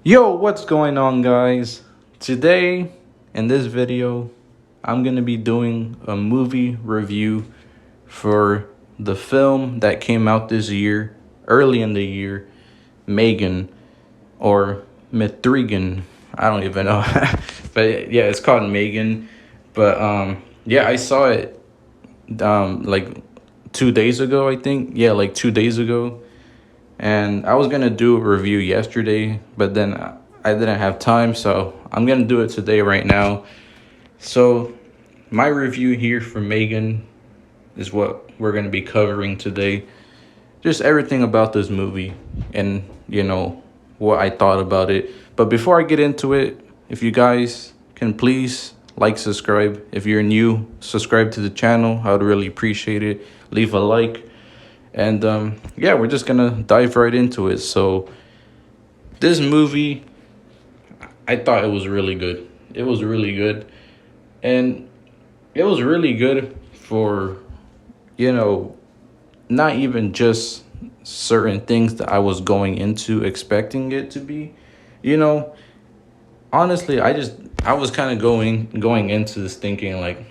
Yo, what's going on, guys? Today, in this video, I'm gonna be doing a movie review for the film that came out this year, early in the year, M3GAN or M3GAN. I don't even know, but yeah, it's called M3GAN. But yeah, I saw it like 2 days ago, I think. Yeah, like 2 days ago, and I was gonna do a review yesterday, but then I didn't have time, so I'm gonna do it today right now. So my review here for M3GAN is what we're gonna be covering today. Just everything about this movie and what I thought about it. But before I get into it, if you guys can please like, subscribe. If you're new, subscribe to the channel. I would really appreciate it. Leave a like. And yeah, we're just gonna dive right into it. So this movie, I thought it was really good. It was really good. And it was really good for, you know, not even just certain things that I was going into expecting it to be. You know, honestly, I was kind of going into this thinking like,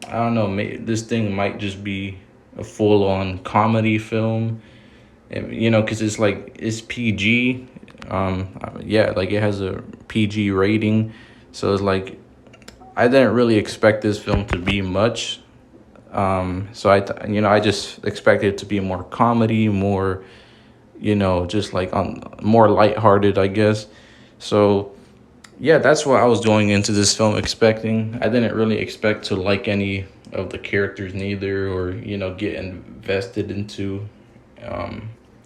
I don't know, this thing might just be a full on comedy film. And, because it's PG. Yeah, like it has a PG rating, so it's like I didn't really expect this film to be much. So I just expected it to be more comedy, more, just like on more lighthearted, I guess. So yeah, that's what I was going into this film expecting. I didn't really expect to like any of the characters neither, or get invested into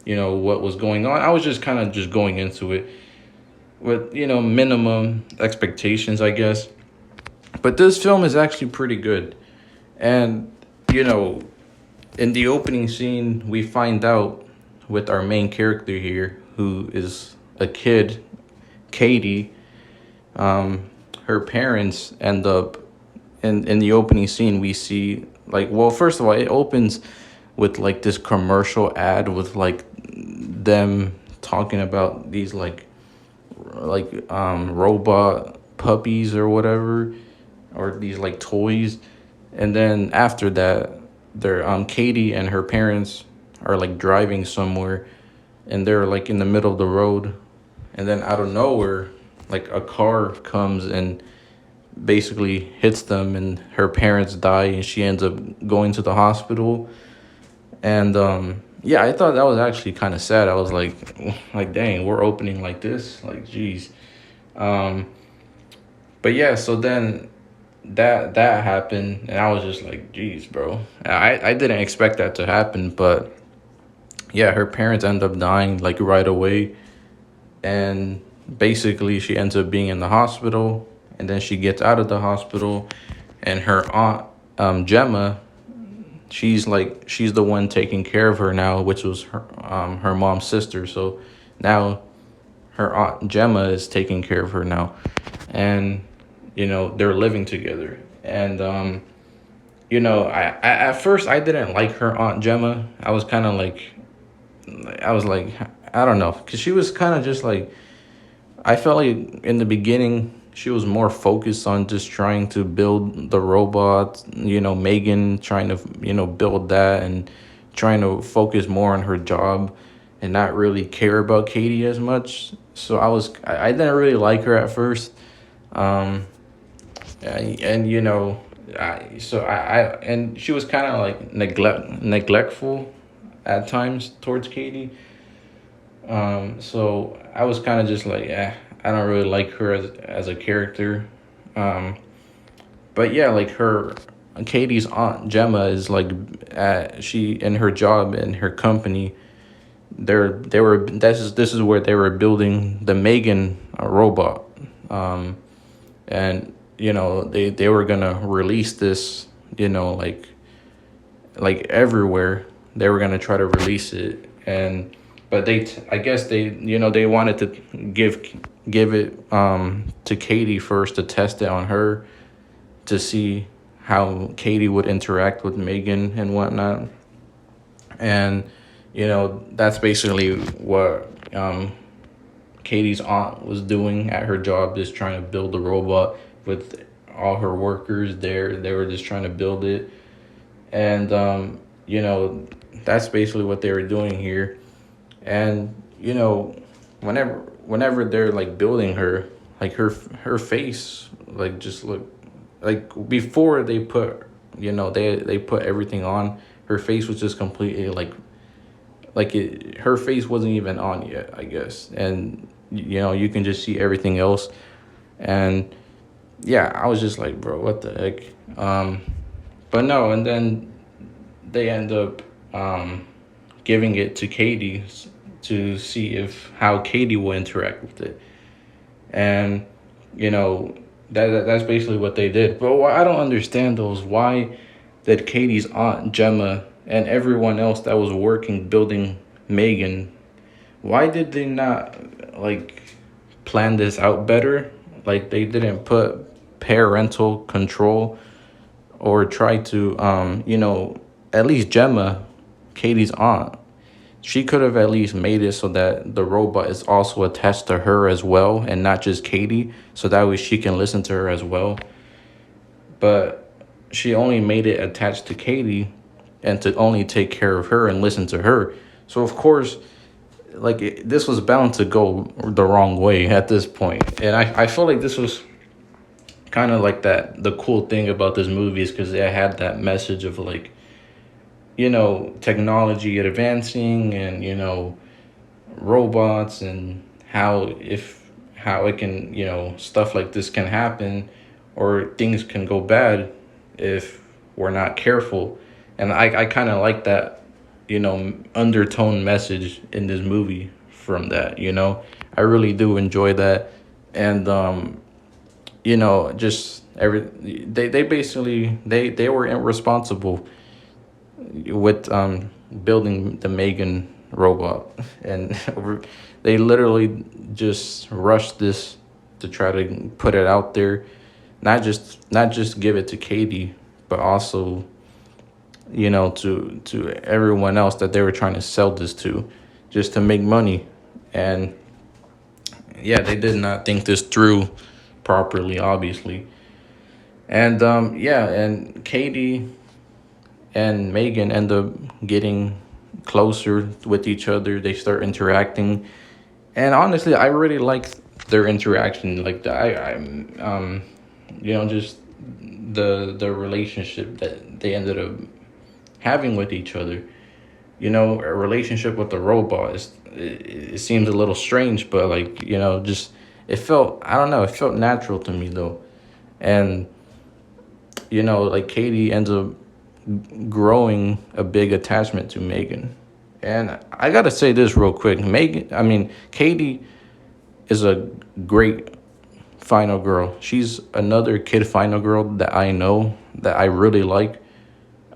what was going on. I was just kind of just going into it with minimum expectations, I guess. But this film is actually pretty good. And you know in the opening scene, we find out with our main character here, who is a kid, Katie. Her parents end up in the opening scene. We see, like, well, first of all, it opens with like this commercial ad with like them talking about these robot puppies or whatever, or these like toys. And then after that, they're Katie and her parents are like driving somewhere, and they're like in the middle of the road, and then out of nowhere, like a car comes and basically hits them, and her parents die, and she ends up going to the hospital. And yeah, I thought that was actually kind of sad. I was like, dang, we're opening like this, like, geez. um but yeah, so then that happened, and I was just like, geez, bro. I didn't expect that to happen, but yeah, her parents end up dying like right away. And basically she ends up being in the hospital, and then she gets out of the hospital, and her aunt, Gemma, she's the one taking care of her now, which was her mom's sister. So now her aunt Gemma is taking care of her now, and they're living together. And I at first I didn't like her aunt Gemma. I was kind of like, I don't know, because she was kind of just like, I felt like in the beginning she was more focused on just trying to build the robot, M3GAN, trying to, build that, and trying to focus more on her job and not really care about Katie as much. So I didn't really like her at first. And and she was kind of like neglectful at times towards Katie. So I was kind of just like, I don't really like her as a character. But yeah, like Katie's aunt Gemma is like, she, in her job in her company, this is where they were building the M3GAN robot. And they were gonna release this, like everywhere. They were gonna try to release it. And but I guess they wanted to give it to Katie first, to test it on her, to see how Katie would interact with M3GAN and whatnot. And that's basically what Katie's aunt was doing at her job, just trying to build the robot with all her workers there. They were just trying to build it. And, you know, that's basically what they were doing here. And, you know, whenever they're like building her, like her face, like just look like before they put, they put everything on, her face was just completely her face wasn't even on yet, I guess. And you can just see everything else. And yeah, I was just like, bro, what the heck? But no, and then they end up giving it to Katie to see if how Katie will interact with it. And you know that's basically what they did. But what I don't understand though is why did Katie's aunt Gemma and everyone else that was working building M3GAN, why did they not like plan this out better? Like they didn't put parental control or try to at least Gemma, Katie's aunt, she could have at least made it so that the robot is also attached to her as well and not just Katie, so that way she can listen to her as well. But she only made it attached to Katie and to only take care of her and listen to her. So of course, this was bound to go the wrong way at this point. And I feel like this was kind of like that. The cool thing about this movie is because it had that message of like, technology advancing and, robots and how it can, stuff like this can happen or things can go bad if we're not careful. And I kind of like that, undertone message in this movie from that, I really do enjoy that. And, just they basically, they were irresponsible with building the M3GAN robot, and they literally just rushed this to try to put it out there, not just give it to Katie, but also to everyone else that they were trying to sell this to, just to make money. And yeah, they did not think this through properly, obviously. And and Katie and M3GAN end up getting closer with each other. They start interacting, and honestly, I really like their interaction. Like just the relationship that they ended up having with each other. A relationship with the robot it seems a little strange, but just it felt, I don't know, it felt natural to me though. And Katie ends up growing a big attachment to M3GAN. And I gotta say this real quick. Katie is a great final girl. She's another kid final girl that I know that I really like.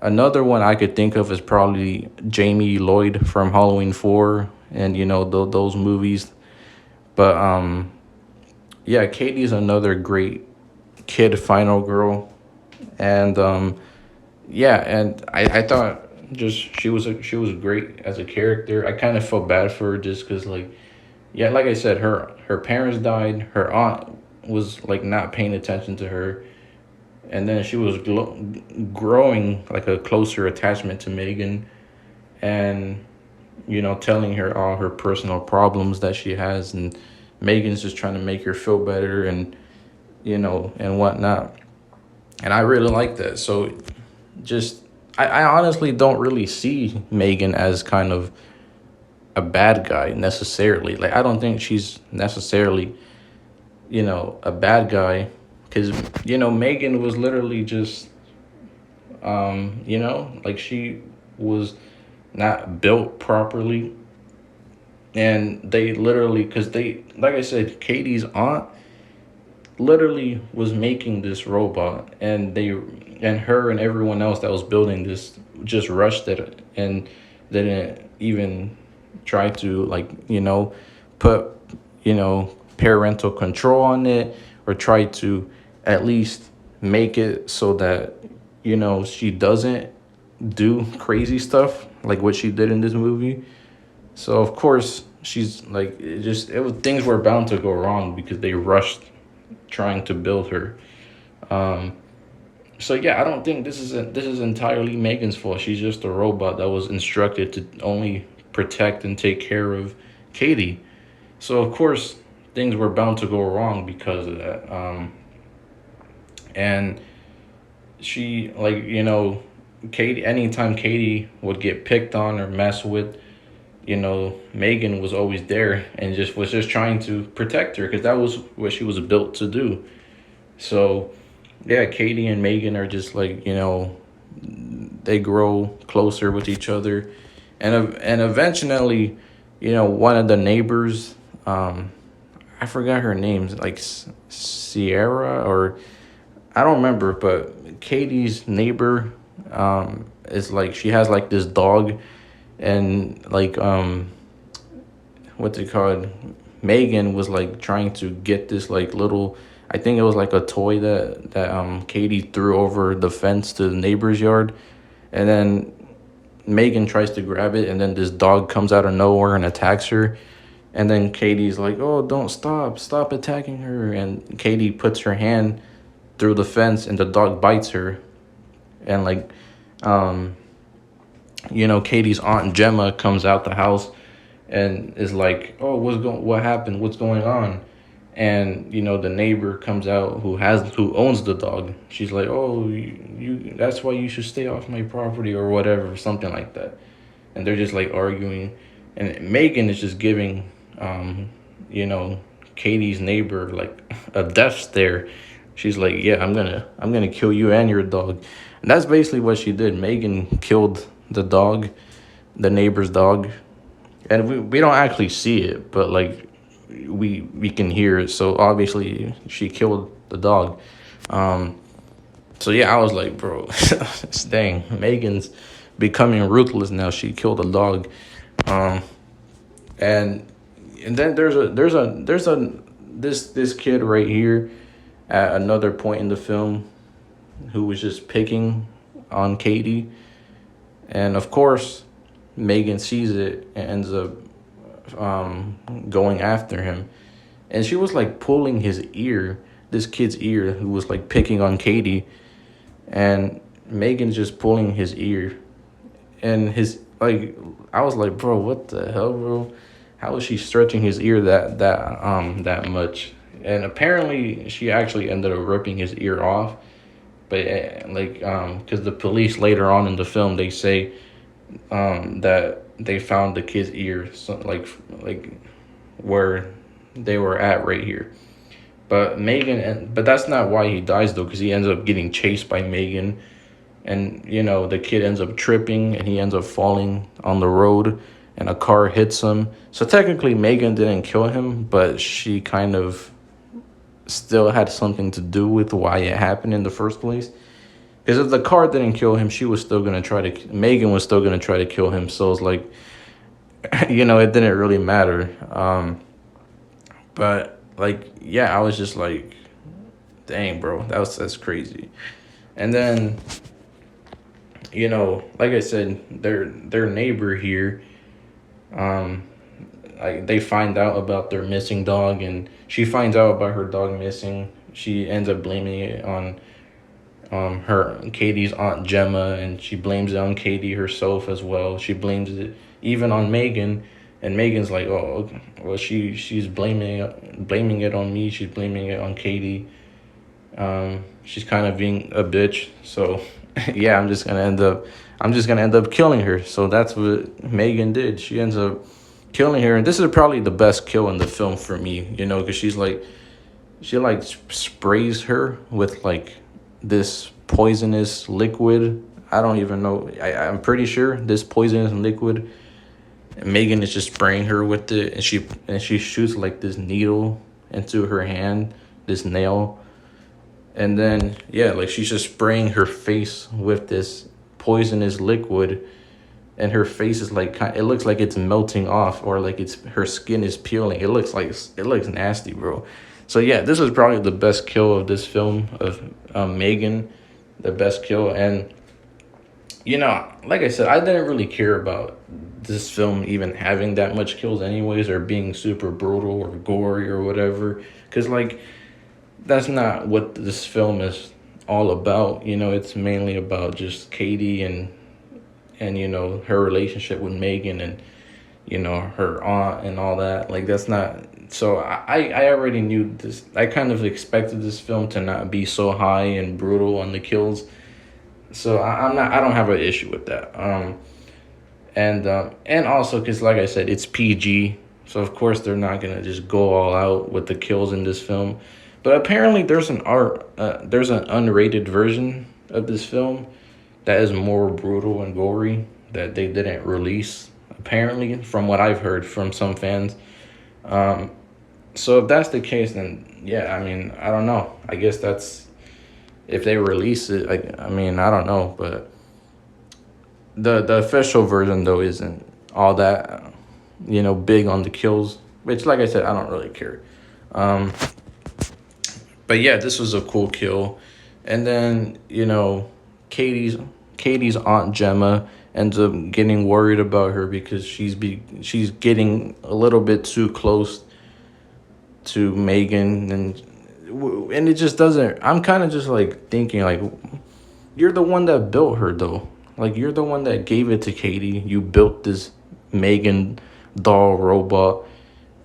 Another one I could think of is probably Jamie Lloyd from Halloween 4 and, those movies. But, yeah, Katie's another great kid final girl. And, yeah, and I thought just she was great as a character. I kind of felt bad for her just because, like I said, her parents died. Her aunt was, not paying attention to her. And then she was growing like a closer attachment to M3GAN, and telling her all her personal problems that she has, and M3GAN's just trying to make her feel better and and whatnot. And I really like that. So just I honestly don't really see M3GAN as kind of a bad guy necessarily. Like I don't think she's necessarily a bad guy. Because, M3GAN was literally just, she was not built properly. And they literally, because like I said, Katie's aunt literally was making this robot. And her and everyone else that was building this just rushed it and didn't even try to, put, parental control on it, or try to at least make it so that she doesn't do crazy stuff like what she did in this movie. So of course she's like, things were bound to go wrong because they rushed trying to build her. Um, so yeah, I don't think this is entirely Megan's fault. She's just a robot that was instructed to only protect and take care of Katie. So of course things were bound to go wrong because of that. And she, like, Katie, anytime Katie would get picked on or messed with, Megan was always there and was just trying to protect her because that was what she was built to do. So yeah, Katie and Megan are just like, they grow closer with each other, and eventually, one of the neighbors, I forgot her name, like Sierra, or I don't remember, but Katie's neighbor, is like, she has like this dog, and like, what's it called? Megan was like trying to get this like little, I think it was like a toy that Katie threw over the fence to the neighbor's yard, and then Megan tries to grab it, and then this dog comes out of nowhere and attacks her. And then Katie's like, "Oh, don't stop attacking her." And Katie puts her hand through the fence, and the dog bites her. And like, um, Katie's aunt Gemma comes out the house and is like, "Oh, what happened? What's going on?" And the neighbor comes out who owns the dog. She's like, "Oh, you that's why you should stay off my property," or whatever, something like that. And they're just like arguing, and Megan is just giving, you know, Katie's neighbor like a death stare. She's like, "Yeah, I'm gonna kill you and your dog," and that's basically what she did. Megan killed the dog, the neighbor's dog, and we don't actually see it, but like we can hear it. So obviously she killed the dog. Um, so yeah, I was like, bro, dang, Megan's becoming ruthless now. She killed a dog. Um, and and then there's a this kid right here at another point in the film who was just picking on Katie, and of course Megan sees it and ends up going after him, and she was like pulling his ear, this kid's ear who was like picking on Katie, and Megan's just pulling his ear, and his like, I was like, bro, what the hell, bro? How is she stretching his ear that much? And apparently she actually ended up ripping his ear off, but because the police later on in the film, they say that they found the kid's ear, so like where they were at right here. But that's not why he dies though, because he ends up getting chased by Megan, and the kid ends up tripping and he ends up falling on the road, and a car hits him. So technically Megan didn't kill him, but she kind of still had something to do with why it happened in the first place. Because if the car didn't kill him, Megan was still gonna try to kill him. So it's like, it didn't really matter. But like, yeah, I was just like, dang, bro, that's crazy. And then, like I said, their neighbor here, they find out about their missing dog, and she finds out about her dog missing. She ends up blaming it on Katie's aunt Gemma, and she blames it on Katie herself as well. She blames it even on Megan, and Megan's like, "Oh, well, she's blaming it on me. She's blaming it on Katie. She's kind of being a bitch." So yeah, I'm just gonna end up killing her. So that's what Megan did. She ends up killing her, and this is probably the best kill in the film for me, because she sprays her with like this poisonous liquid. I don't even know. I'm pretty sure this poisonous liquid. And Megan is just spraying her with it, and she shoots like this needle into her hand, this nail, and then yeah, like she's just spraying her face with this poisonous liquid, and her face is like, it looks like it's melting off, or like her skin is peeling. It looks nasty, bro. So yeah, this is probably the best kill of this film, of Megan, the best kill. And like I said, I didn't really care about this film even having that much kills anyways, or being super brutal or gory or whatever, because like that's not what this film is all about. It's mainly about just Katie and her relationship with Megan, and her aunt and all that. Like that's not. So I already knew this. I kind of expected this film to not be so high and brutal on the kills. So I'm not. I don't have an issue with that. And also because, like I said, it's PG, so of course they're not gonna just go all out with the kills in this film. But apparently there's an unrated version of this film that is more brutal and gory that they didn't release. Apparently, from what I've heard from some fans. So if that's the case, then yeah, I mean, I don't know. I guess that's if they release it. I mean, I don't know, but the official version though isn't all that big on the kills, which, like I said, I don't really care. But yeah, this was a cool kill. And then katie's katie's aunt Gemma ends up getting worried about her because she's getting a little bit too close to Megan, and it just doesn't. I'm kind of just like thinking like, you're the one that built her though. Like, you're the one that gave it to Katie. You built this Megan doll robot.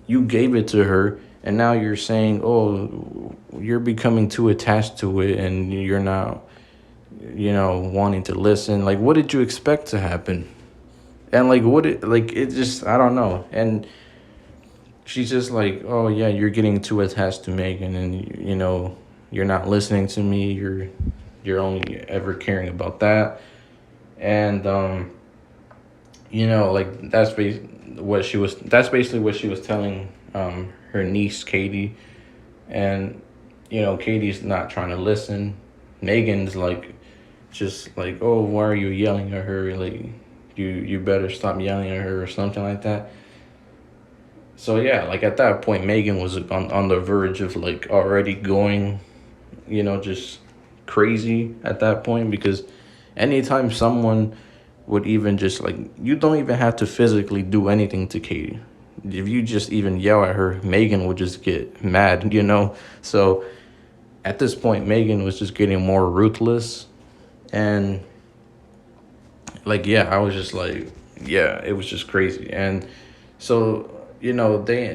You gave it to her, and now you're saying, "Oh, you're becoming too attached to it, and you're not, wanting to listen." Like, what did you expect to happen? And like, it just, I don't know. And she's just like, "Oh yeah, you're getting too attached to Megan, and you're not listening to me. You're only ever caring about that." And like that's basically what she was telling her niece Katie. And Katie's not trying to listen. Megan's like, just like, "Oh, why are you yelling at her? Like, you better stop yelling at her," or something like that. So yeah, like at that point Megan was on the verge of like already going, just crazy at that point, because anytime someone would even just like, you don't even have to physically do anything to Katie. If you just even yell at her, Megan would just get mad. So at this point, Megan was just getting more ruthless. And like, yeah, I was just like, yeah, it was just crazy. And so, they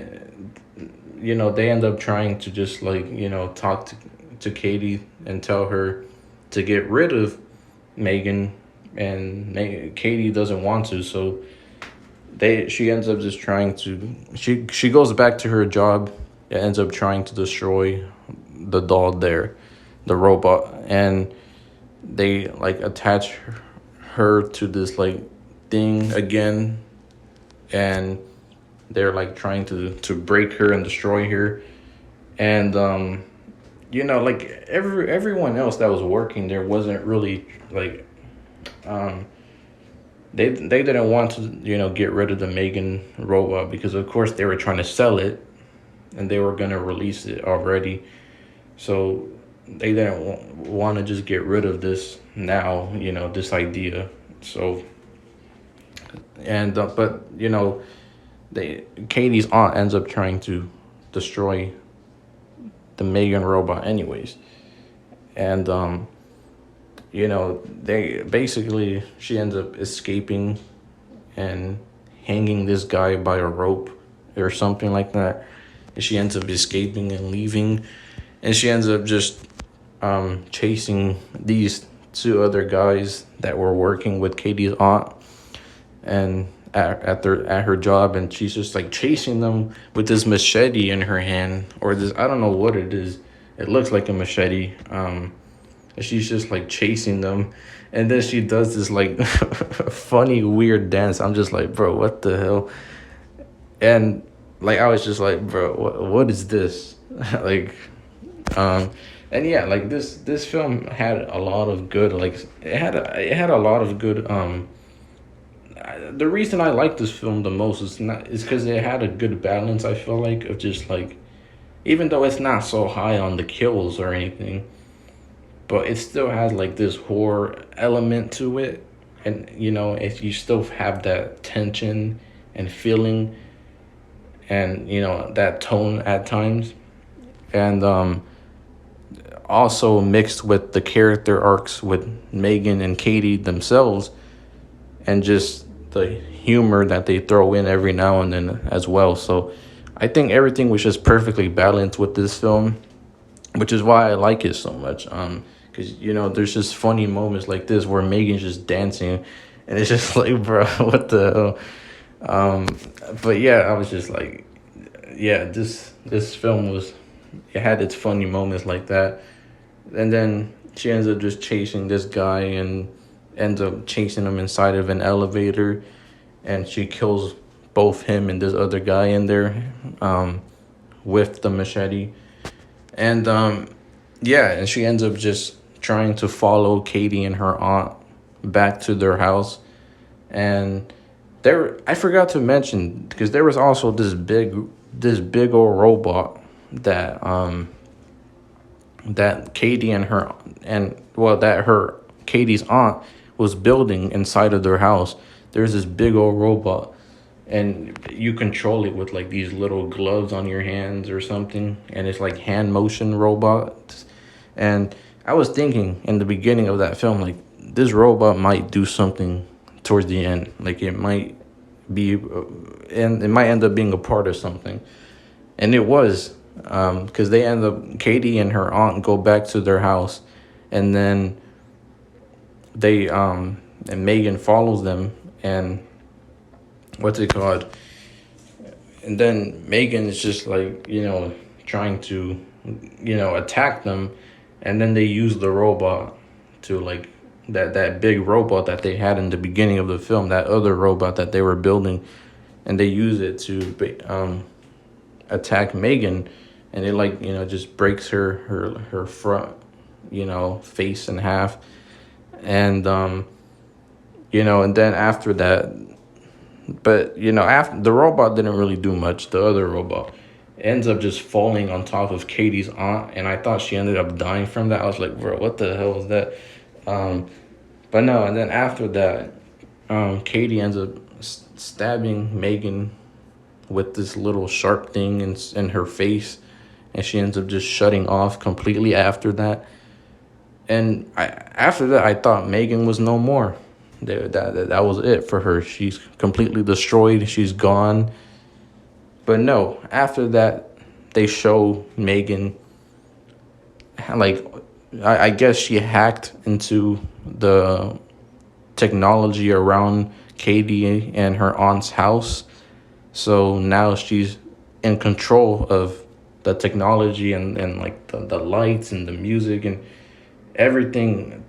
end up trying to just like, talk to Katie and tell her to get rid of Megan, and Katie doesn't want to. So she ends up just trying to, she goes back to her job and ends up trying to destroy the doll there, the robot. And they like attach her to this like thing again, and they're like trying to break her and destroy her. And like everyone else that was working there wasn't really like, they didn't want to get rid of the Megan robot, because of course they were trying to sell it and they were going to release it already. So they didn't want to just get rid of this now, this idea. So, and but Katie's aunt ends up trying to destroy the Megan robot anyways. And they basically, she ends up escaping and hanging this guy by a rope or something like that. And she ends up escaping and leaving, and she ends up just chasing these two other guys that were working with Katie's aunt and at her job. And she's just like chasing them with this machete in her hand, or this, I don't know what it is. It looks like a machete. And she's just like chasing them, and then she does this like funny weird dance. I'm just like, bro, what the hell? And like, I was just like, bro, what is this? Like, and yeah, like this film had a lot of good, like, it had a lot of good. The reason I like this film the most is because it had a good balance, I feel like, of just like, even though it's not so high on the kills or anything, but it still has like this horror element to it. and if you still have that tension and feeling, and that tone at times, and also mixed with the character arcs with Megan and Katie themselves, and just the humor that they throw in every now and then as well. So I think everything was just perfectly balanced with this film, which is why I like it so much. Because there's just funny moments like this where Megan's just dancing, and it's just like, bro, what the hell? But yeah, I was just like, yeah, this film it had its funny moments like that, and then she ends up just chasing this guy and ends up chasing him inside of an elevator, and she kills both him and this other guy in there, with the machete. And yeah, and she ends up just trying to follow Katie and her aunt back to their house. And I forgot to mention, because there was also this big old robot that Katie and her and well that her Katie's aunt was building inside of their house. There's this big old robot, and you control it with like these little gloves on your hands or something, and it's like hand motion robots. And I was thinking in the beginning of that film, like, this robot might do something towards the end, like it might be and it might end up being a part of something. And it was, because they end up, Katie and her aunt go back to their house, and then and Megan follows them, and what's it called? And then Megan is just like, trying to, attack them, and then they use the robot to, like, that big robot that they had in the beginning of the film, that other robot that they were building, and they use it to attack Megan, and it, like, just breaks her front, face in half. And and then after that, but after, the robot didn't really do much. The other robot ends up just falling on top of Katie's aunt, and I thought she ended up dying from that. I was like, bro, what the hell was that? But no. And then after that, Katie ends up stabbing Megan with this little sharp thing in her face, and she ends up just shutting off completely after that. And after that, I thought Megan was no more. That was it for her. She's completely destroyed. She's gone. But no, after that, they show Megan, like, I guess she hacked into the technology around Katie and her aunt's house. So now she's in control of the technology, and like the lights and the music and everything,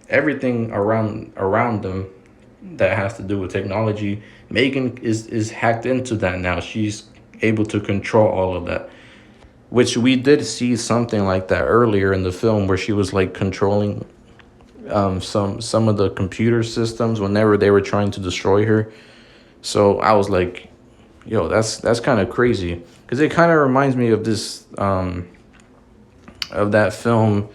everything around them that has to do with technology. Megan is hacked into that now. She's able to control all of that, which we did see something like that earlier in the film, where she was like controlling some of the computer systems whenever they were trying to destroy her. So I was like, yo, that's kind of crazy, because it kind of reminds me of this of that film,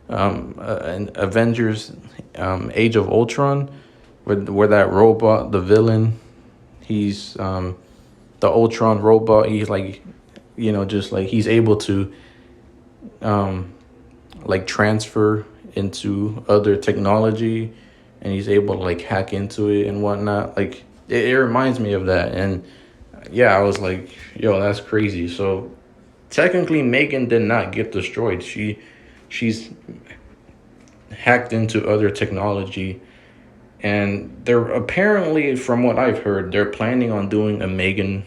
Avengers, Age of Ultron, where that robot, the villain, he's the Ultron robot. He's like, just like he's able to like transfer into other technology, and he's able to like hack into it and whatnot. Like it reminds me of that. And yeah, I was like, yo, that's crazy. So technically Megan did not get destroyed. She's hacked into other technology, and they're apparently, from what I've heard, they're planning on doing a Megan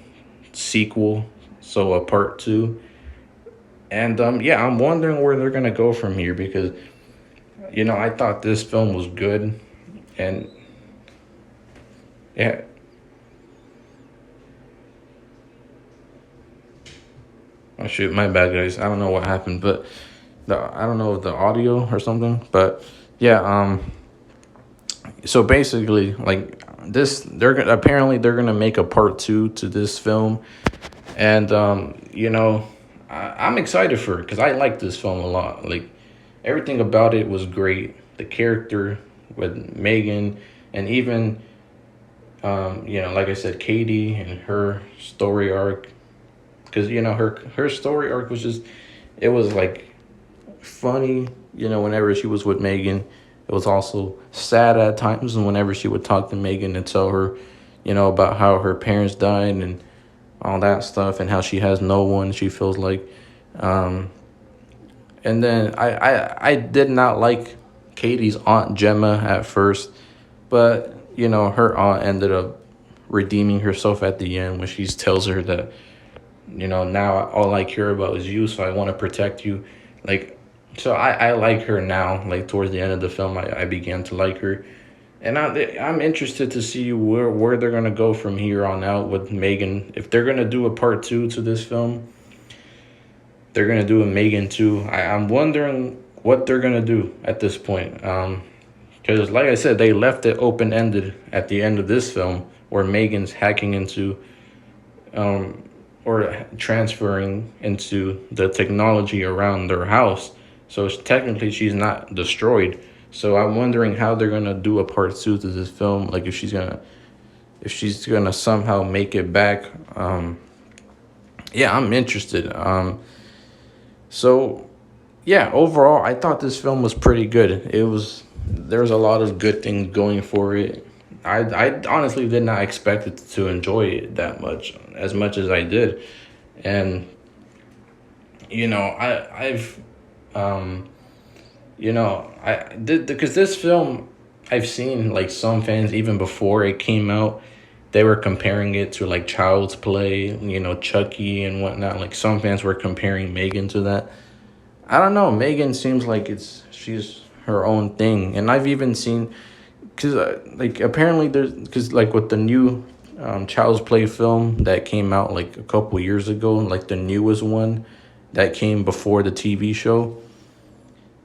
sequel, so a part 2. And yeah, I'm wondering where they're gonna go from here, because I thought this film was good. And yeah, oh shoot, my bad, guys. I don't know what happened, but I don't know if the audio or something. But yeah, so basically, like, apparently they're gonna make a part 2 to this film. And I'm excited for it, because I like this film a lot. Like, everything about it was great. The character with Megan, and even like I said, Katie and her story arc, because her story arc was just, it was like funny, whenever she was with Megan. It was also sad at times, and whenever she would talk to Megan and tell her, about how her parents died and all that stuff, and how she has no one, she feels like. And then I did not like Katie's aunt Gemma at first, but her aunt ended up redeeming herself at the end when she tells her that, now all I care about is you, so I want to protect you. Like, so I like her now. Like, towards the end of the film, I began to like her. And I'm interested to see where they're going to go from here on out with Megan. If they're going to do a part 2 to this film, they're going to do a Megan 2. I'm wondering what they're going to do at this point. Because, like I said, they left it open-ended at the end of this film, where Megan's hacking into or transferring into the technology around their house. So technically she's not destroyed. So I'm wondering how they're gonna do a part 2 to this film. Like, if she's gonna somehow make it back. Yeah, I'm interested. So yeah, overall, I thought this film was pretty good. There was a lot of good things going for it. I honestly did not expect it to enjoy it that much, as much as I did. And I did, because this film, I've seen like some fans, even before it came out, they were comparing it to like Child's Play, Chucky and whatnot. Like, some fans were comparing Megan to that. I don't know. Megan seems like she's her own thing, and I've even seen, because like, apparently because like with the new Child's Play film that came out like a couple years ago, like the newest one that came before the TV show.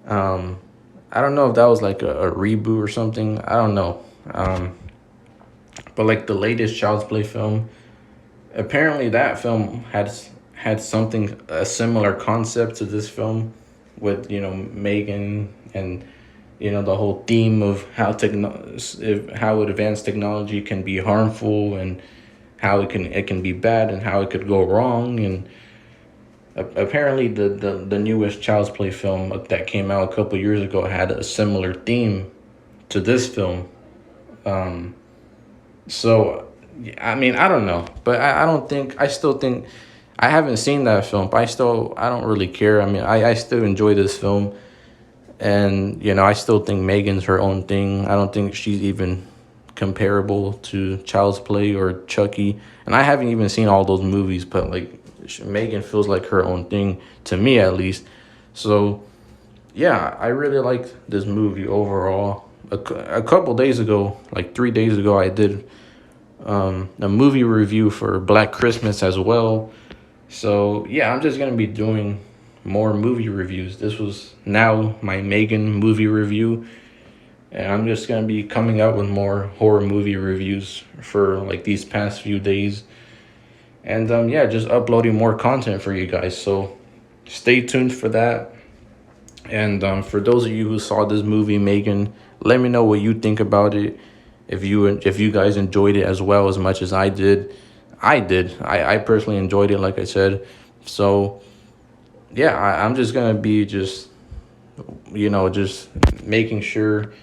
I don't know if that was like a reboot or something. I don't know. But like the latest Child's Play film, apparently that film had a similar concept to this film, with Megan, and the whole theme of how advanced technology can be harmful, and how it can be bad, and how it could go wrong. And apparently the newest Child's Play film that came out a couple years ago had a similar theme to this film. So I mean, I don't know, but I still think, I haven't seen that film, but I don't really care. I mean, I still enjoy this film, and I still think Megan's her own thing. I don't think she's even comparable to Child's Play or Chucky, and I haven't even seen all those movies, but like, Megan feels like her own thing, to me at least. So yeah, I really liked this movie overall. A couple days ago, like 3 days ago, I did a movie review for Black Christmas as well. So yeah, I'm just gonna be doing more movie reviews. This was now my Megan movie review, and I'm just gonna be coming out with more horror movie reviews for like these past few days. And yeah, just uploading more content for you guys. So stay tuned for that. And for those of you who saw this movie, Megan, let me know what you think about it. If you guys enjoyed it as well as much as I did. I personally enjoyed it, like I said. So yeah, I'm just gonna be just making sure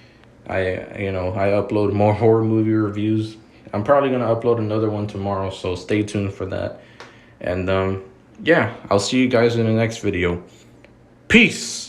I upload more horror movie reviews. I'm probably gonna upload another one tomorrow, so stay tuned for that. And yeah, I'll see you guys in the next video. Peace.